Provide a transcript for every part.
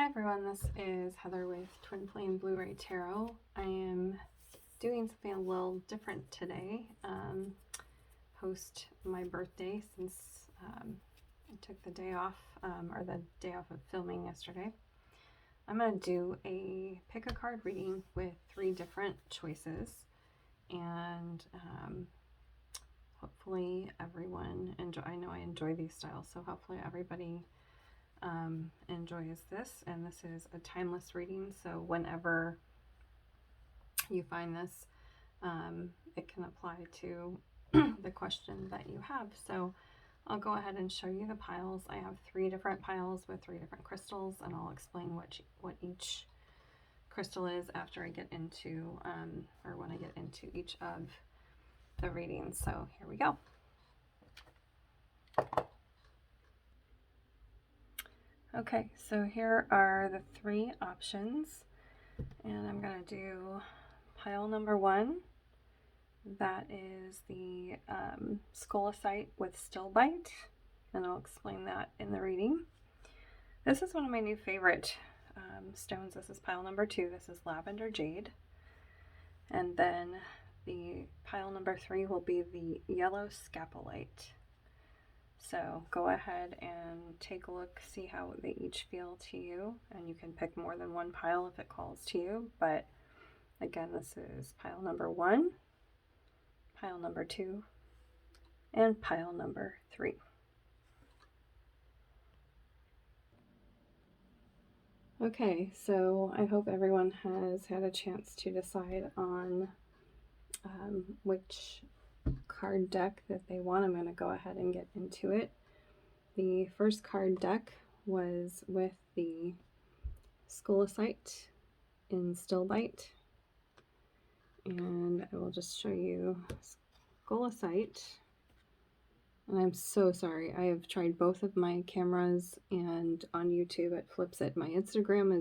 Hi everyone, this is Heather with Twin Flame Blu-ray Tarot. I am doing something a little different today, post my birthday, since I took the day off, or the day off of filming yesterday. I'm going to do a pick a card reading with 3 different choices, and hopefully everyone I know I enjoy these styles, so hopefully everybody enjoys this. And this is a timeless reading, so whenever you find this, it can apply to the question that you have. So I'll go ahead and show you the piles. I have 3 different piles with 3 different crystals, and I'll explain what each crystal is after I get into or when I get into each of the readings. So here we go. Okay, so here are the 3 options, and I'm going to do pile number 1. That is the Scapulate with still bite, and I'll explain that in the reading. This is one of my new favorite stones. This is pile number 2. This is Lavender Jade. And then the pile number 3 will be the yellow Scapulate. So go ahead and take a look, see how they each feel to you, and you can pick more than one pile if it calls to you. But again, this is pile number 1, pile number 2, and pile number 3. Okay, so I hope everyone has had a chance to decide on which card deck that they want. I'm going to go ahead and get into it. The first card deck was with the Scapulate in still bite, and I will just show you Scapulate. And I'm so sorry, I have tried both of my cameras, and on YouTube it flips it. My Instagram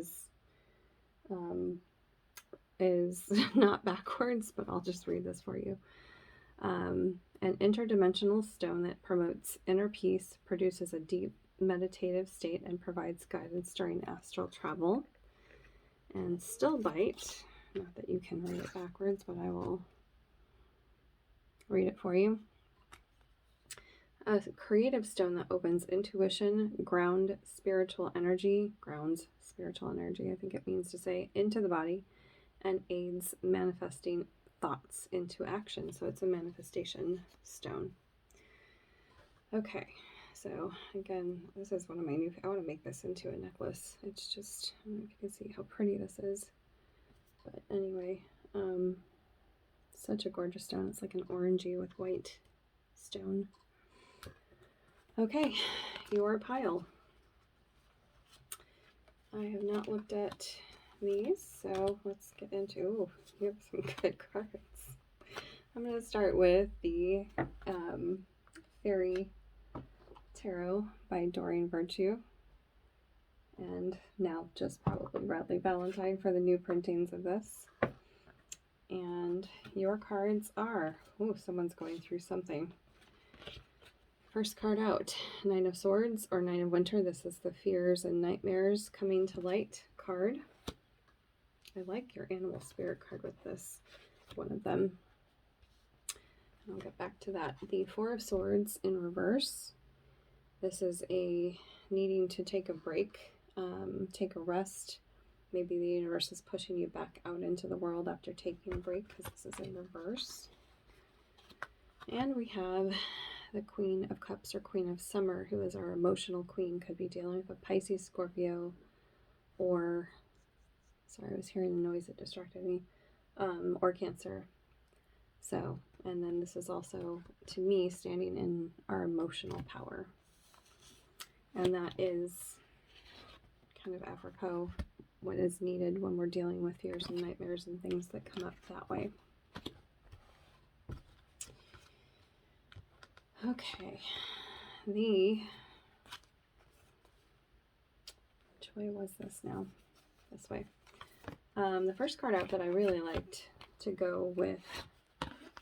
is not backwards, but I'll just read this for you. An interdimensional stone that promotes inner peace, produces a deep meditative state, and provides guidance during astral travel. And still bite, not that you can read it backwards, but I will read it for you. A creative stone that opens intuition, grounds spiritual energy, I think it means to say, into the body, and aids manifesting thoughts into action. So it's a manifestation stone. Okay, so again, this is one of my new, I want to make this into a necklace. It's just, I don't know if you can see how pretty this is, but anyway, such a gorgeous stone. It's like an orangey with white stone. Okay, your pile. I have not looked at these, so let's get into, ooh, you have some good cards. I'm going to start with the Fairy Tarot by Doreen Virtue, and now just probably Bradley Valentine for the new printings of this. And your cards are, oh, someone's going through something. First card out, 9 of Swords or 9 of Winter. This is the Fears and Nightmares Coming to Light card. I like your Animal Spirit card with this, one of them. And I'll get back to that. The 4 of Swords in reverse. This is a needing to take a break, take a rest. Maybe the universe is pushing you back out into the world after taking a break, because this is in reverse. And we have the Queen of Cups or Queen of Summer, who is our emotional queen. Could be dealing with a Pisces, Scorpio, or, sorry, I was hearing the noise that distracted me, or Cancer. So, and then this is also, to me, standing in our emotional power. And that is kind of apropos what is needed when we're dealing with fears and nightmares and things that come up that way. Okay, which way was this now? This way. The first card out that I really liked to go with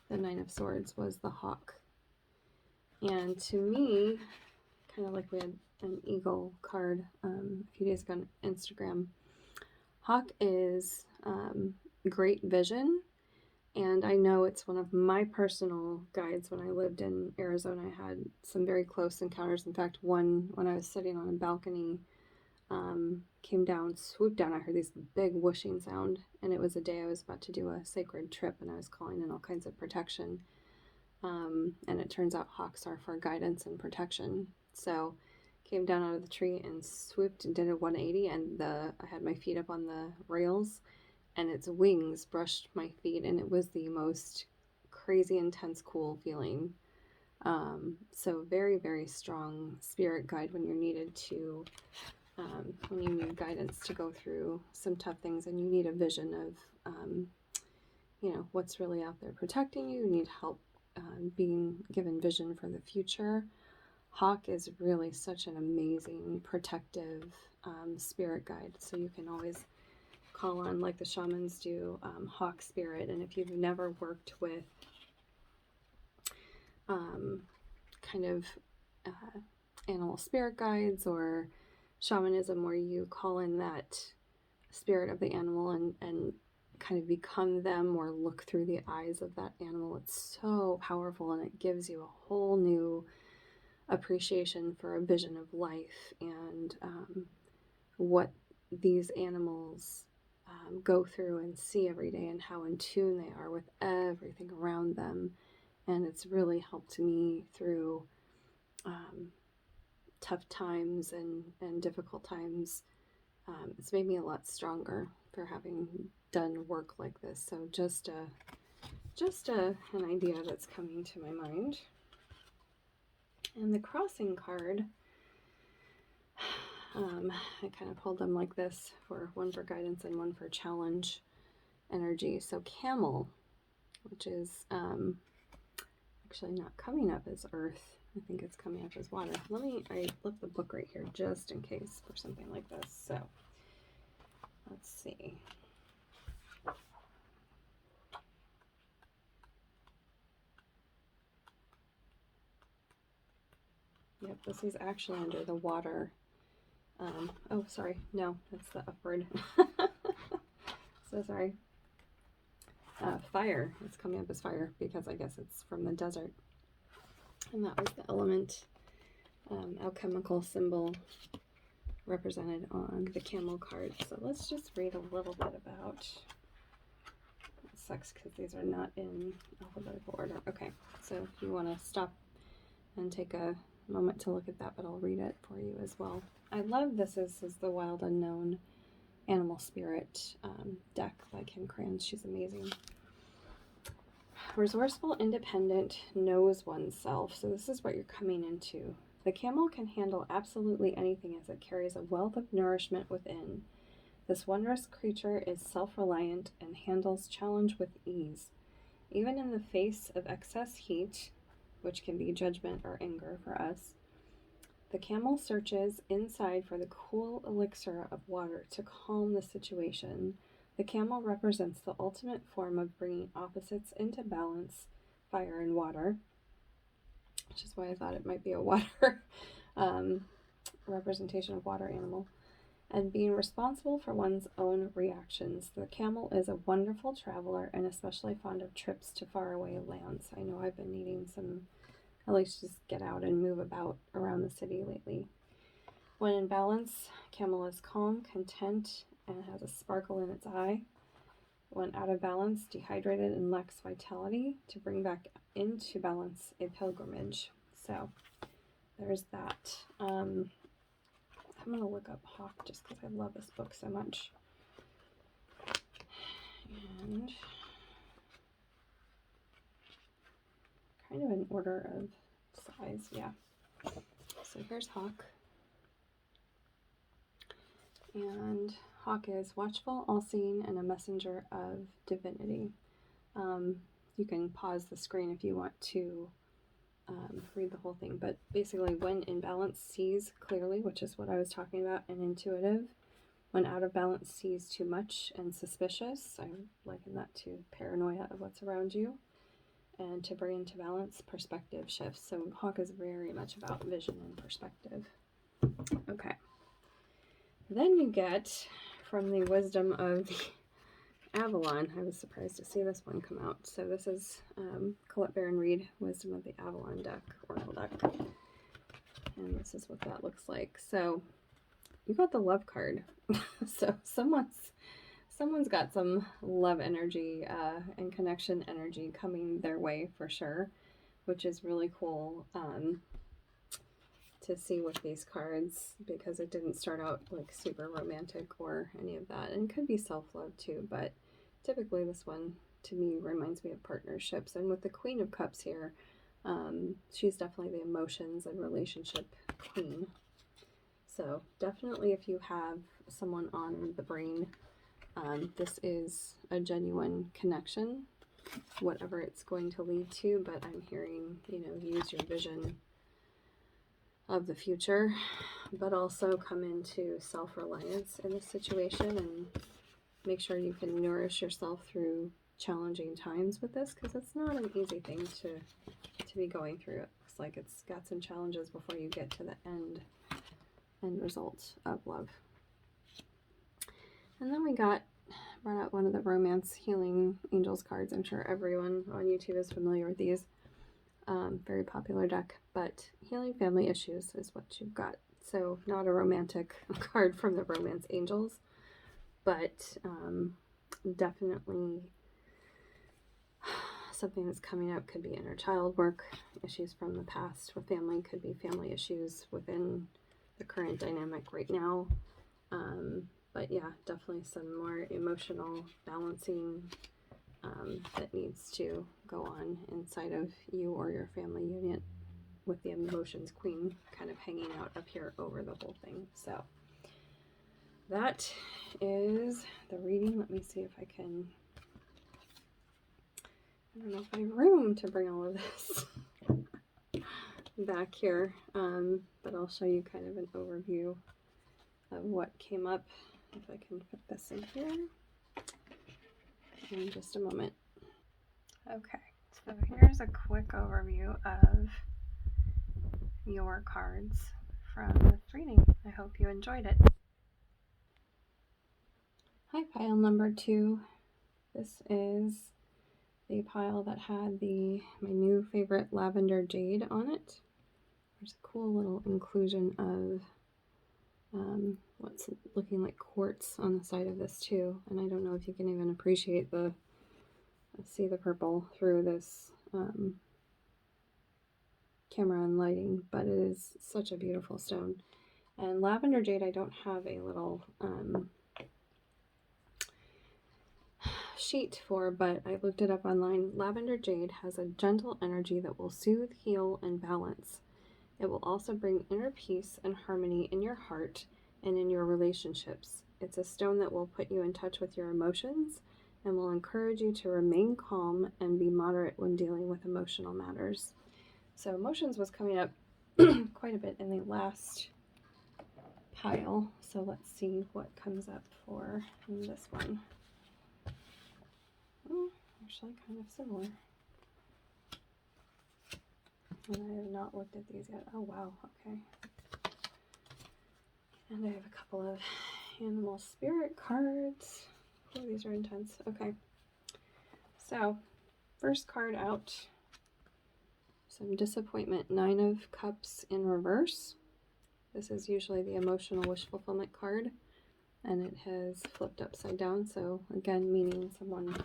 the 9 of Swords was the Hawk. And to me, kind of like we had an eagle card a few days ago on Instagram. Hawk is great vision, and I know it's one of my personal guides. When I lived in Arizona, I had some very close encounters. In fact, one when I was sitting on a balcony, came down, swooped down. I heard this big whooshing sound, and it was a day I was about to do a sacred trip, and I was calling in all kinds of protection. And it turns out hawks are for guidance and protection. So came down out of the tree and swooped and did a 180, and I had my feet up on the rails, and its wings brushed my feet, and it was the most crazy, intense, cool feeling. So very, very strong spirit guide when you're needed to, when you need guidance to go through some tough things, and you need a vision of, what's really out there protecting you. You need help being given vision for the future. Hawk is really such an amazing protective spirit guide. So you can always call on, like the shamans do, hawk spirit. And if you've never worked with kind of animal spirit guides or shamanism, where you call in that spirit of the animal and kind of become them or look through the eyes of that animal, it's so powerful, and it gives you a whole new appreciation for a vision of life and what these animals go through and see every day, and how in tune they are with everything around them. And it's really helped me through tough times and difficult times. It's made me a lot stronger for having done work like this. So just an idea that's coming to my mind. And the crossing card, I kind of pulled them like this, for one for guidance and one for challenge energy. So camel, which is actually not coming up as earth. I think it's coming up as water. I looked the book right here just in case for something like this. So let's see. Yep, this is actually under the water. Oh, sorry. No, that's the upward. So sorry. Fire. It's coming up as fire because I guess it's from the desert. And that was the element, alchemical symbol represented on the camel card. So let's just read a little bit about. It sucks because these are not in alphabetical order. Okay, so if you want to stop and take a moment to look at that, but I'll read it for you as well. I love this. This is the Wild Unknown Animal Spirit deck by Kim Kranz. She's amazing. Resourceful, independent, knows oneself. So this is what you're coming into. The camel can handle absolutely anything as it carries a wealth of nourishment within. This wondrous creature is self-reliant and handles challenge with ease. Even in the face of excess heat, which can be judgment or anger for us, the camel searches inside for the cool elixir of water to calm the situation. The camel represents the ultimate form of bringing opposites into balance, fire and water, which is why I thought it might be a water representation of water animal, and being responsible for one's own reactions. The camel is a wonderful traveler and especially fond of trips to faraway lands. I know I've been needing some, at least just get out and move about around the city lately. When in balance, camel is calm, content, and has a sparkle in its eye. When out of balance, dehydrated and lacks vitality, to bring back into balance, a pilgrimage. So there's that. I'm going to look up Hawk just because I love this book so much. And kind of in order of size, yeah. So here's Hawk. And Hawk is watchful, all-seeing, and a messenger of divinity. You can pause the screen if you want to read the whole thing, but basically when in balance, sees clearly, which is what I was talking about, and intuitive. When out of balance, sees too much and suspicious. I liken that to paranoia of what's around you. and to bring into balance perspective shifts. So Hawk is very much about vision and perspective. Okay. Then you get from the wisdom of the Avalon. I was surprised to see this one come out. So this is Colette Baron Reed, Wisdom of the Avalon deck, Oracle deck. And this is what that looks like. So you got the love card. So someone's got some love energy and connection energy coming their way for sure, which is really cool to see with these cards, because it didn't start out like super romantic or any of that, and could be self-love too, but typically this one to me reminds me of partnerships. And with the Queen of Cups here, she's definitely the emotions and relationship queen. So definitely if you have someone on the brain, this is a genuine connection, whatever it's going to lead to. But I'm hearing, you know, use your vision of the future, but also come into self-reliance in this situation and make sure you can nourish yourself through challenging times with this, because it's not an easy thing to be going through. It looks like it's got some challenges before you get to the end result of love. And then we brought out one of the Romance Healing Angels cards. I'm sure everyone on YouTube is familiar with these. Very popular deck, but Healing Family Issues is what you've got. So not a romantic card from the Romance Angels, but definitely something that's coming up. Could be inner child work, issues from the past with family, could be family issues within the current dynamic right now. But yeah, definitely some more emotional balancing that needs to go on inside of you or your family unit, with the emotions queen kind of hanging out up here over the whole thing. So that is the reading. Let me see if I can, I don't know if I have room to bring all of this back here, but I'll show you kind of an overview of what came up, if I can put this in here in just a moment. Okay, so here's a quick overview of your cards from this reading. I hope you enjoyed it. Hi, pile number 2. This is the pile that had my new favorite Lavender Jade on it. There's a cool little inclusion of what's looking like quartz on the side of this too. And I don't know if you can even appreciate see the purple through this camera and lighting, but it is such a beautiful stone. And Lavender Jade, I don't have a little sheet for, but I looked it up online. Lavender Jade has a gentle energy that will soothe, heal, and balance. It will also bring inner peace and harmony in your heart and in your relationships. It's a stone that will put you in touch with your emotions and will encourage you to remain calm and be moderate when dealing with emotional matters. So emotions was coming up quite a bit in the last pile. So let's see what comes up for in this one. Oh, actually kind of similar. And I have not looked at these yet. Oh wow, okay. And I have a couple of animal spirit cards. Oh, these are intense. Okay. So, first card out. Some disappointment. 9 of Cups in reverse. This is usually the emotional wish fulfillment card, and it has flipped upside down. So again, meaning someone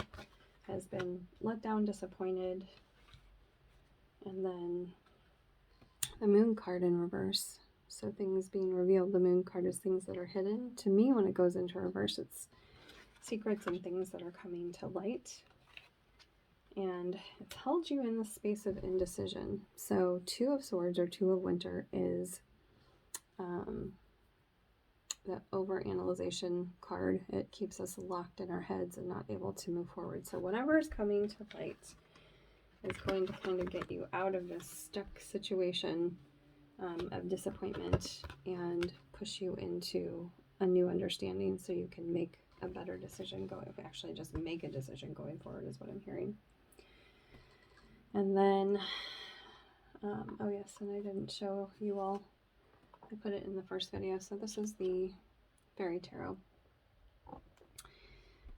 has been let down, disappointed. And then the Moon card in reverse. So things being revealed. The Moon card is things that are hidden. To me, when it goes into reverse, it's secrets and things that are coming to light. And it's held you in the space of indecision. So 2 of Swords or 2 of Winter is the overanalyzation card. It keeps us locked in our heads and not able to move forward. So whatever is coming to light is going to kind of get you out of this stuck situation of disappointment and push you into a new understanding, so you can make a better decision actually just make a decision going forward is what I'm hearing. And then, oh yes, and I didn't show you all, I put it in the first video, so this is the Fairy Tarot.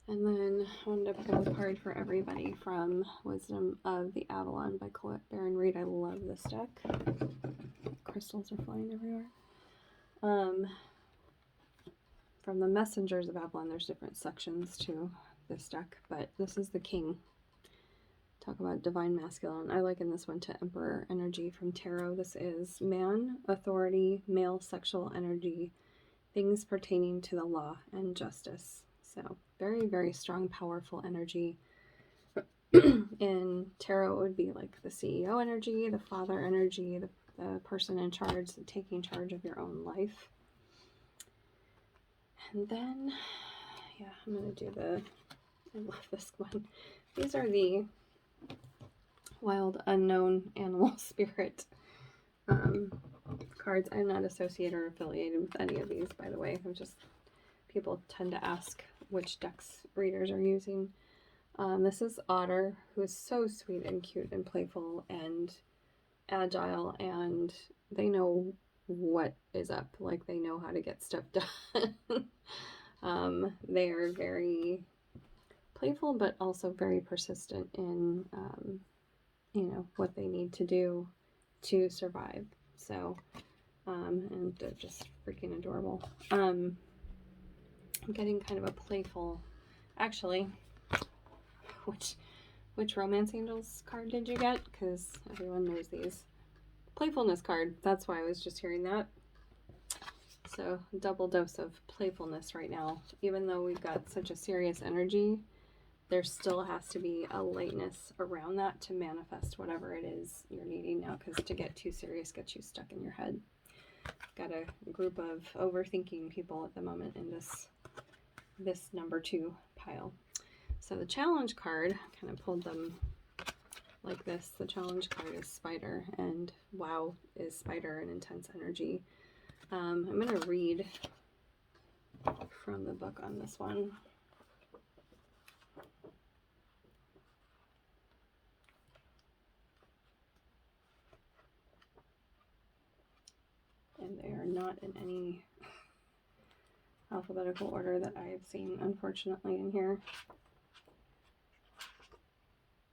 And then I wanted to pull a card for everybody from Wisdom of the Avalon by Colette Baron Reid. I love this deck. Crystals are flying everywhere. From the Messengers of Avalon, there's different sections to this deck, but this is the King. Talk about divine masculine. I liken this one to Emperor energy from tarot. This is man, authority, male sexual energy, things pertaining to the law and justice. So very, very strong, powerful energy. In tarot, it would be like the CEO energy, the father energy, the person in charge, taking charge of your own life. And then, yeah, I'm going to do I love this one. These are the Wild Unknown Animal Spirit cards. I'm not associated or affiliated with any of these, by the way. I'm just, people tend to ask which decks readers are using. This is Otter, who is so sweet and cute and playful and agile, and they know what is up. Like, they know how to get stuff done. They are very playful, but also very persistent in, you know, what they need to do to survive. So, and they're just freaking adorable. I'm getting kind of a playful, actually, which Romance Angels card did you get? Because everyone knows these. Playfulness card. That's why I was just hearing that. So, double dose of playfulness right now. Even though we've got such a serious energy, there still has to be a lightness around that to manifest whatever it is you're needing now, because to get too serious gets you stuck in your head. Got a group of overthinking people at the moment in this number 2 pile. So the challenge card, kind of pulled them like this. The challenge card is Spider, and wow, is Spider an intense energy. I'm going to read from the book on this one. And they are not in any alphabetical order that I have seen, unfortunately, in here.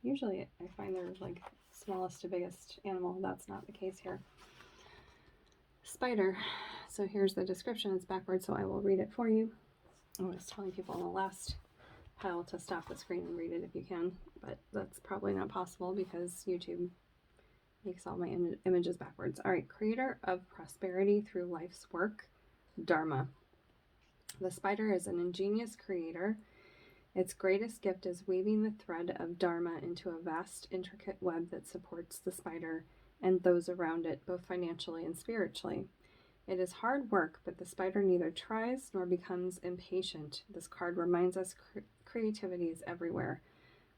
Usually I find they're like smallest to biggest animal. That's not the case here. Spider. So here's the description. It's backwards, so I will read it for you. I was telling people in the last pile to stop the screen and read it if you can, but that's probably not possible because YouTube makes all my images backwards. All right, creator of prosperity through life's work, Dharma. The spider is an ingenious creator. Its greatest gift is weaving the thread of Dharma into a vast, intricate web that supports the spider and those around it, both financially and spiritually. It is hard work, but the spider neither tries nor becomes impatient. This card reminds us creativity is everywhere.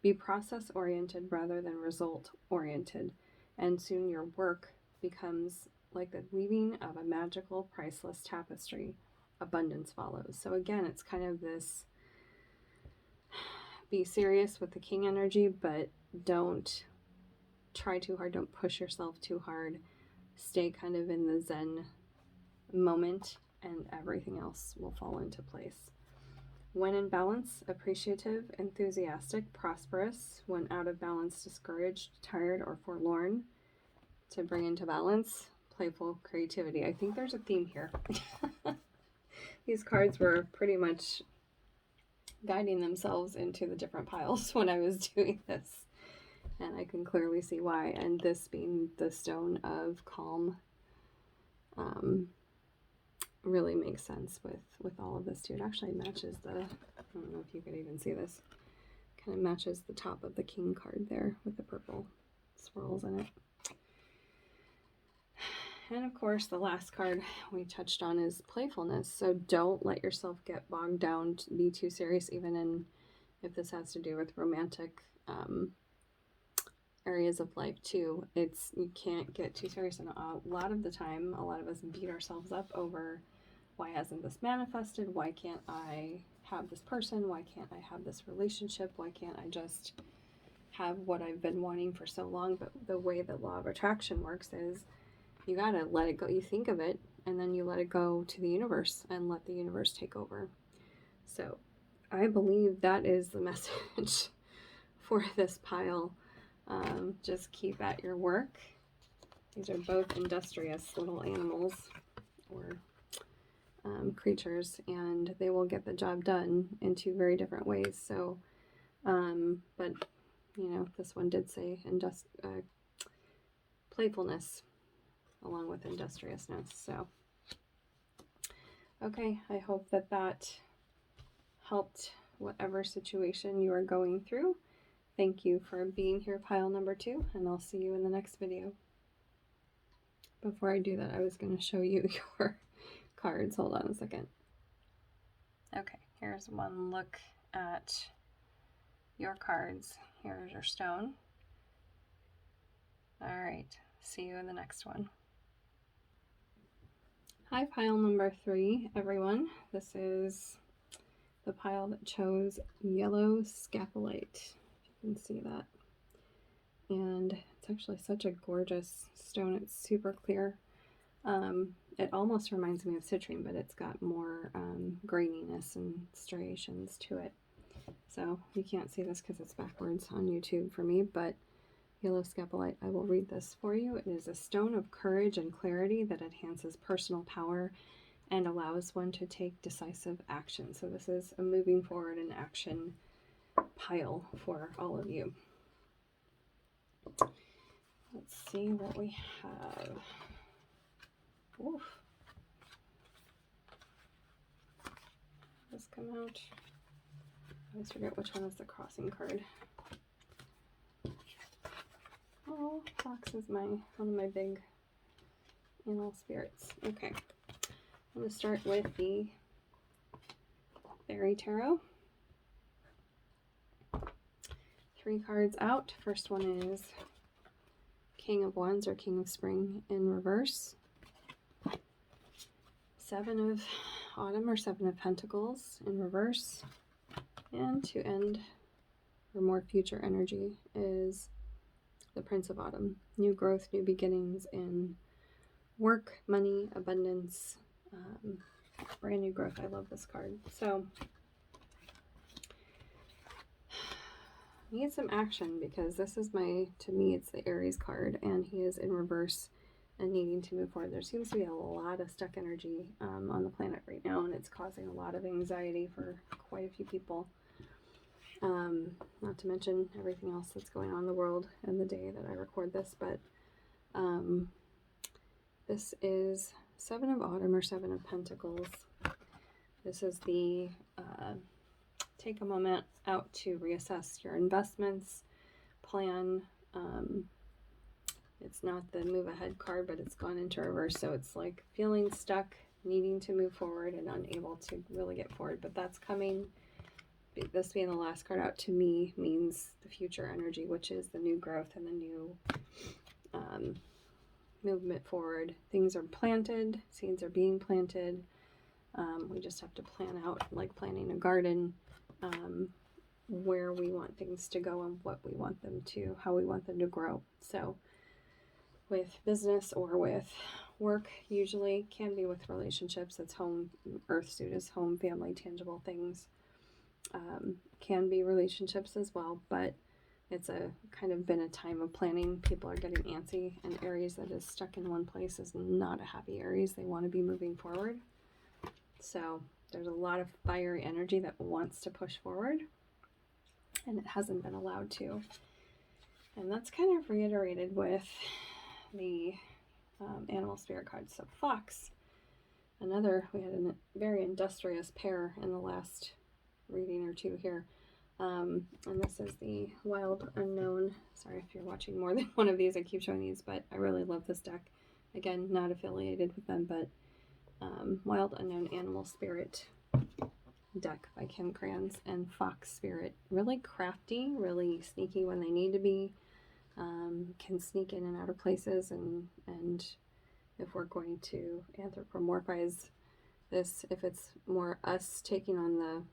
Be process-oriented rather than result-oriented, and soon your work becomes like the weaving of a magical, priceless tapestry. Abundance follows. So again, it's kind of this, be serious with the king energy, but don't try too hard. Don't push yourself too hard. Stay kind of in the Zen moment and everything else will fall into place. When in balance, appreciative, enthusiastic, prosperous. When out of balance, discouraged, tired, or forlorn. To bring into balance, playful creativity. I think there's a theme here. These cards were pretty much guiding themselves into the different piles when I was doing this. And I can clearly see why. And this being the stone of calm really makes sense with all of this too. It actually matches the, I don't know if you could even see this, kind of matches the top of the king card there with the purple swirls in it. And of course, the last card we touched on is playfulness. So don't let yourself get bogged down, be too serious, even in, if this has to do with romantic areas of life too. It's, you can't get too serious. And a lot of the time, a lot of us beat ourselves up over, why hasn't this manifested? Why can't I have this person? Why can't I have this relationship? Why can't I just have what I've been wanting for so long, but the way that law of attraction works is you gotta let it go. You think of it, and then you let it go to the universe and let the universe take over. So I believe that is the message for this pile. Just keep at your work. These are both industrious little animals or creatures, and they will get the job done in two very different ways. So, but you know, this one did say playfulness along with industriousness. So, okay, I hope that that helped whatever situation you are going through. Thank you for being here, pile number 2, and I'll see you in the next video. Before I do that, I was going to show you your cards. Hold on a second. Okay, here's one look at your cards. Here's your stone. All right, see you in the next one. Hi, pile number 3, everyone. This is the pile that chose yellow Scapulate. You can see that. And it's actually such a gorgeous stone. It's super clear. It almost reminds me of citrine, but it's got more graininess and striations to it. So you can't see this because it's backwards on YouTube for me, but yellow Scapulate, I will read this for you. It is a stone of courage and clarity that enhances personal power and allows one to take decisive action. So this is a moving forward in action pile for all of you. Let's see what we have. Oof. This come out. I always forget which one is the crossing card. Oh, Fox is one of my big animal spirits. Okay, I'm going to start with the Fairy Tarot. 3 cards out. First one is King of Wands or King of Spring in reverse. 7 of Autumn or 7 of Pentacles in reverse. And to end, or more future energy, is the Prince of Autumn. New growth, new beginnings in work, money, abundance, brand new growth. I love this card. So, need some action because this is to me, it's the Aries card, and he is in reverse and needing to move forward. There seems to be a lot of stuck energy on the planet right now, and it's causing a lot of anxiety for quite a few people. Not to mention everything else that's going on in the world and the day that I record this, but this is 7 of Autumn or 7 of Pentacles. This is the take a moment out to reassess your investments, plan. It's not the move ahead card, but it's gone into reverse, so it's like feeling stuck, needing to move forward and unable to really get forward, but that's coming. This being the last card out to me means the future energy, which is the new growth and the new movement forward. Things are planted, seeds are being planted. We just have to plan out, like planting a garden, where we want things to go and what we want them to, how we want them to grow. So with business or with work, usually can be with relationships. It's home, earth suit is home, family, tangible things. Can be relationships as well, but it's a kind of been a time of planning. People are getting antsy, and Aries that is stuck in one place is not a happy Aries. They want to be moving forward. So there's a lot of fiery energy that wants to push forward, and it hasn't been allowed to. And that's kind of reiterated with the animal spirit cards. So Fox, we had a very industrious pair in the last reading or two here. And this is the Wild Unknown. Sorry if you're watching more than one of these. I keep showing these, but I really love this deck. Again, not affiliated with them, but Wild Unknown Animal Spirit deck by Kim Kranz, and Fox Spirit. Really crafty, really sneaky when they need to be. Can sneak in and out of places, and if we're going to anthropomorphize this, if it's more us taking on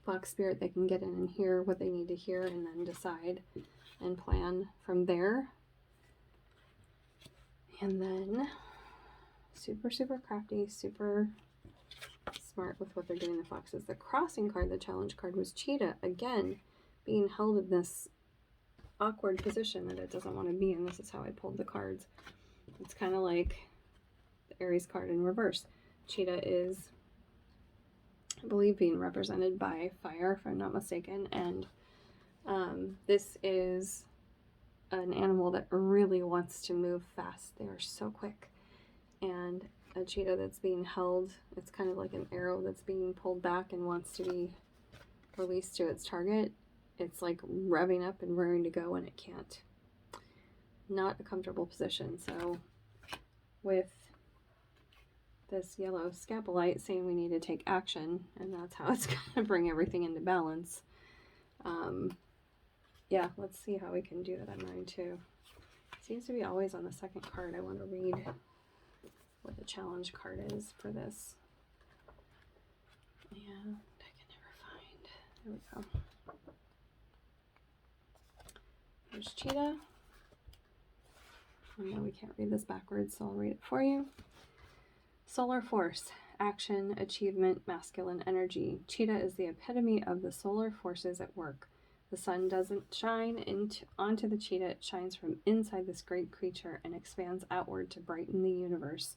Fox spirit, they can get in and hear what they need to hear and then decide and plan from there. And then super, super crafty, super smart with what they're doing, the foxes. The crossing card, the challenge card, was Cheetah, again, being held in this awkward position that it doesn't want to be in. This is how I pulled the cards. It's kind of like the Aries card in reverse. Cheetah is, I believe, being represented by fire, if I'm not mistaken, and this is an animal that really wants to move fast. They are so quick. And a cheetah that's being held, it's kind of like an arrow that's being pulled back and wants to be released to its target. It's like revving up and rearing to go, and it can't. Not a comfortable position. So with this yellow Scapulate saying we need to take action, and that's how it's going to bring everything into balance. Yeah, let's see how we can do that. I'm going to, it seems to be always on the second card. I want to read what the challenge card is for this. And I can never find, there we go. There's Cheetah. I know we can't read this backwards, so I'll read it for you. Solar force, action, achievement, masculine energy. Cheetah is the epitome of the solar forces at work. The sun doesn't shine onto the cheetah, it shines from inside this great creature and expands outward to brighten the universe.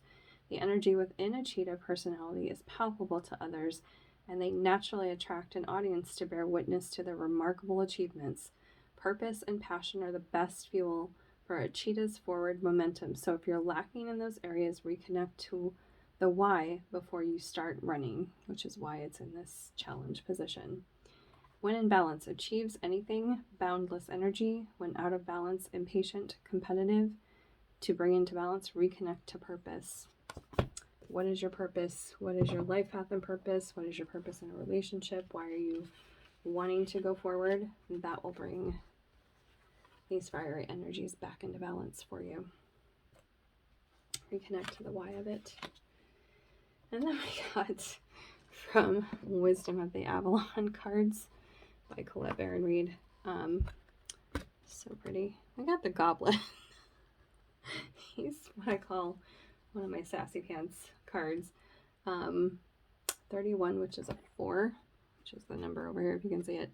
The energy within a cheetah personality is palpable to others, and they naturally attract an audience to bear witness to their remarkable achievements. Purpose and passion are the best fuel for a cheetah's forward momentum. So if you're lacking in those areas, reconnect to the why before you start running, which is why it's in this challenge position. When in balance, achieves anything, boundless energy. When out of balance, impatient, competitive. To bring into balance, reconnect to purpose. What is your purpose? What is your life path and purpose? What is your purpose in a relationship? Why are you wanting to go forward? That will bring these fiery energies back into balance for you. Reconnect to the why of it. And then we got from Wisdom of the Avalon cards by Colette Baron Reed. So pretty. I got the Goblin. He's what I call one of my sassy pants cards. 31, which is a 4, which is the number over here if you can see it.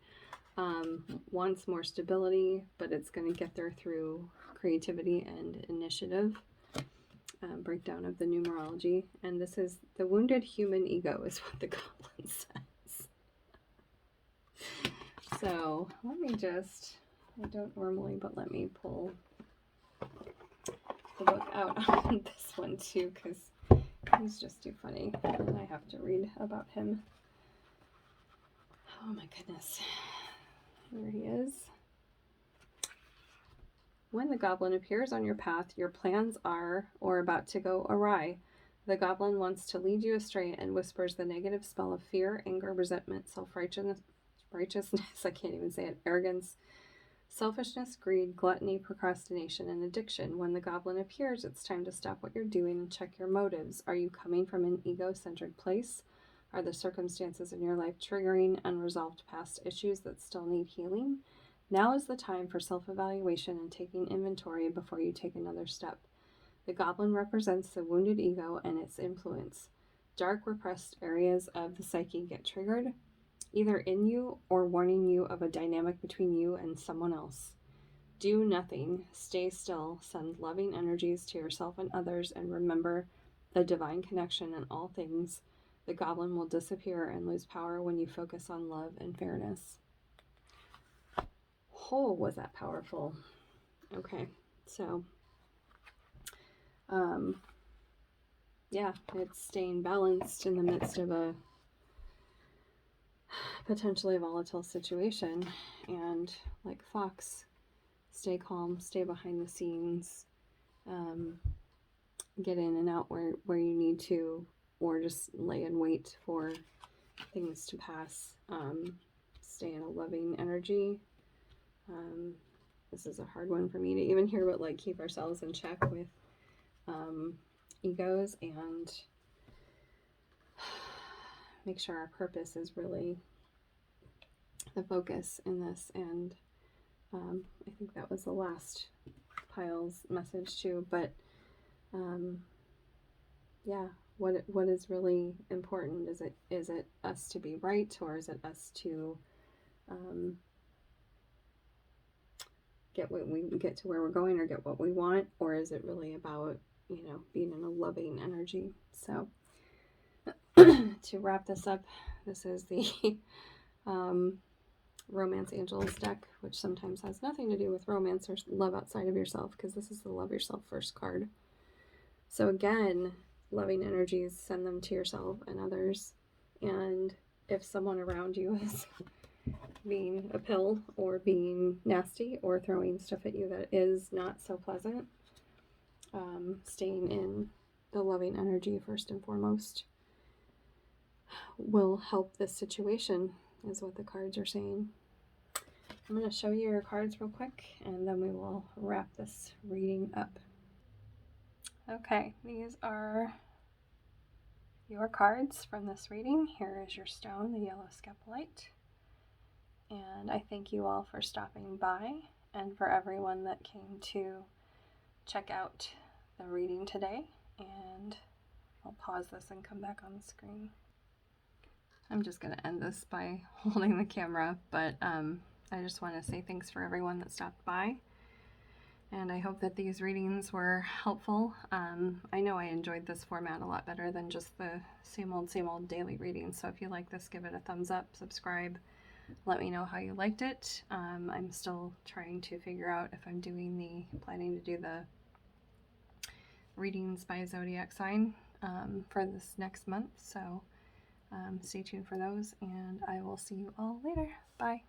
Wants more stability, but it's going to get there through creativity and initiative. Breakdown of the numerology. And this is the wounded human ego is what the Goblin says. So let me just, I don't normally, but let me pull the book out on this one too, because he's just too funny and I have to read about him. Oh my goodness. Here he is. When the goblin appears on your path, your plans are or about to go awry. The goblin wants to lead you astray and whispers the negative spell of fear, anger, resentment, self-righteousness, I can't even say it, arrogance, selfishness, greed, gluttony, procrastination, and addiction. When the goblin appears, it's time to stop what you're doing and check your motives. Are you coming from an ego-centered place? Are the circumstances in your life triggering unresolved past issues that still need healing? Now is the time for self-evaluation and taking inventory before you take another step. The goblin represents the wounded ego and its influence. Dark, repressed areas of the psyche get triggered, either in you or warning you of a dynamic between you and someone else. Do nothing, stay still, send loving energies to yourself and others, and remember the divine connection in all things. The goblin will disappear and lose power when you focus on love and fairness. Oh, was that powerful? Okay, so yeah, it's staying balanced in the midst of a potentially volatile situation, and like Fox, stay calm, stay behind the scenes, get in and out where you need to, or just lay in wait for things to pass. Stay in a loving energy. This is a hard one for me to even hear, but like keep ourselves in check with egos and make sure our purpose is really the focus in this. And I think that was the last pile's message too. But yeah, what is really important? Is it us to be right, or is it us to get to where we're going, or get what we want, or is it really about, you know, being in a loving energy? So to wrap this up, this is the Romance Angels deck, which sometimes has nothing to do with romance or love outside of yourself, because this is the Love Yourself First card. So again, loving energies, send them to yourself and others. And if someone around you is being a pill or being nasty or throwing stuff at you that is not so pleasant, staying in the loving energy first and foremost will help this situation, is what the cards are saying. I'm going to show you your cards real quick, and then we will wrap this reading up. Okay, these are your cards from this reading. Here is your stone, the yellow Scapulate. And I thank you all for stopping by, and for everyone that came to check out the reading today. And I'll pause this and come back on the screen. I'm just going to end this by holding the camera, but I just want to say thanks for everyone that stopped by, and I hope that these readings were helpful. I know I enjoyed this format a lot better than just the same old daily readings, so if you like this, give it a thumbs up, subscribe, let me know how you liked it. I'm still trying to figure out if I'm planning to do the readings by zodiac sign for this next month, so stay tuned for those, and I will see you all later. Bye.